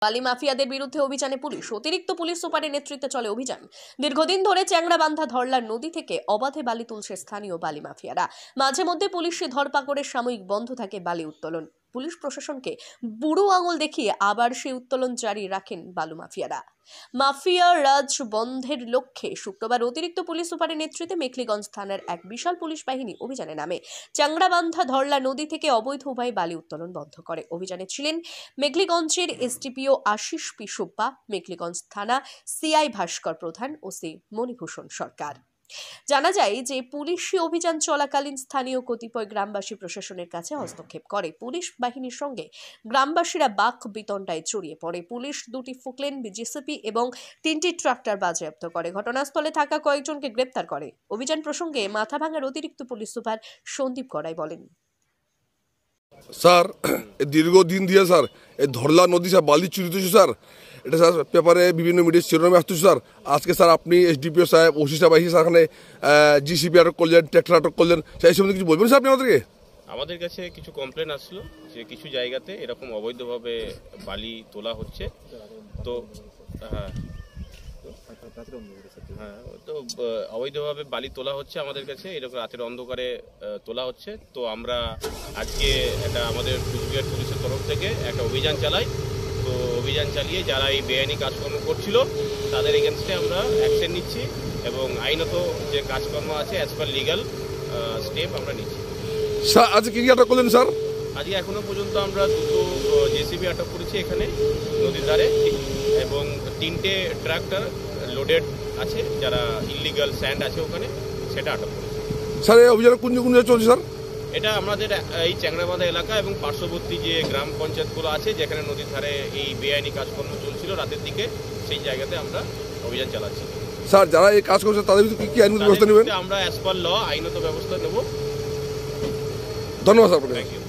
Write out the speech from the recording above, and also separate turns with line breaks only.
বালি মাফিয়াদের বিরুদ্ধে অভিযানে পুলিশ। অতিরিক্ত পুলিশ সুপারের নেতৃত্বে চলে অভিযান। দীর্ঘদিন ধরে চ্যাংড়াবান্ধা ধরলার নদী থেকে অবাধে বালি তুলছে স্থানীয় বালি মাফিয়ারা। মাঝে মধ্যে পুলিশি ধরপাকড়ের সাময়িক বন্ধ থাকে বালি উত্তোলন। পুলিশ প্রশাসনকে বুড়ো আঙুল দেখিয়ে আবার সেই উত্তোলন জারি রাখেন বালু মাফিয়ারা। মাফিয়া রাজ বন্ধের লক্ষ্যে শুক্রবার অতিরিক্ত পুলিশ সুপারের নেতৃত্বে মেখলিগঞ্জ থানার এক বিশাল পুলিশ বাহিনী অভিযানে নামে। চ্যাংড়াবান্ধা ধরলা নদী থেকে অবৈধ উপায়ে বালি উত্তোলন বন্ধ করে। অভিযানে ছিলেন মেখলিগঞ্জের এসডিপিও আশিস পি সুব্বা, মেখলিগঞ্জ থানা সিআই ভাস্কর প্রধান, ওসি মণিভূষণ সরকার। জানা যায় যে পুলিশি অভিযান চলাকালীন স্থানীয় কতিপয় গ্রামবাসী প্রশাসনের কাছে হস্তক্ষেপ করে। পুলিশ বাহিনীর সঙ্গে গ্রামবাসীরা বাক বিতণ্ডায় জড়িয়ে পড়ে। পুলিশ 2টি ফুকলেন, জেসিপি এবং 3টি ট্রাক্টর বাজেয়াপ্ত করে। ঘটনাস্থলে থাকা কয়েকজনকে গ্রেপ্তার করে। অভিযান প্রসঙ্গে মাথাভাঙার অতিরিক্ত পুলিশ সুপার সন্দীপ গড়াই বলেন,
স্যার দীর্ঘদিন দিয়ে স্যার এই ধরলা নদী স্যার বালি চুরি হচ্ছে স্যার, এটা স্যার পেপারে বিভিন্ন মিডিয়ার শিরোনামে আসতেছে স্যার। আজকে স্যার আপনি এসডিপিও সাহেব, ওসি সাহেব স্যার এখানে জিসিপি আটক করলেন, ট্র্যাক্টর আটক করলেন, সেই সম্বন্ধে কিছু বলবেন স্যার আপনি আমাদেরকে?
আমাদের কাছে কিছু কমপ্লেন আসলো যে কিছু জায়গাতে এরকম অবৈধভাবে বালি তোলা হচ্ছে। তো তো অবৈধভাবে বালি তোলা হচ্ছে আমাদের কাছে, এরকম রাতের অন্ধকারে তোলা হচ্ছে। তো আমরা আজকে একটা আমাদের কুচবিহার পুলিশের তরফ থেকে একটা অভিযান চালাই। তো অভিযান চালিয়ে যারা এই বেআইনি কাজকর্ম করছিল তাদের এগেনস্টে আমরা অ্যাকশন নিচ্ছি এবং আইনত যে কাজকর্ম আছে অ্যাজ পার লিগাল স্টেপ আমরা নিচ্ছি।
স্যার আজকে কি আটক করলেন স্যার?
আজকে এখনো পর্যন্ত আমরা 2টো জেসিবি আটক করেছি এখানে নদীর ধারে এবং 3টে ট্রাক্টর লোডেড আছে, যারা ইলিগাল স্যান্ড আছে ওখানে, সেটা আটক করেছে।
স্যার এই অভিযান কোন কোন জায়গায় চলছে স্যার?
এটা আমাদের এই চ্যাংড়াবান্ধা এলাকা এবং পার্শ্ববর্তী যে গ্রাম পঞ্চায়েতগুলো আছে যেখানে নদীর ধারে এই বেআইনি কাজকর্ম চলছিল রাতের দিকে, সেই জায়গাতে আমরা অভিযান চালাচ্ছি।
স্যার যারা এই কাজ করছে তাদের বিরুদ্ধে কি আইনগত ব্যবস্থা নেবেন?
আমরা অ্যাজ পার ল আইনত ব্যবস্থা নেব।
ধন্যবাদ স্যার।
Thank you.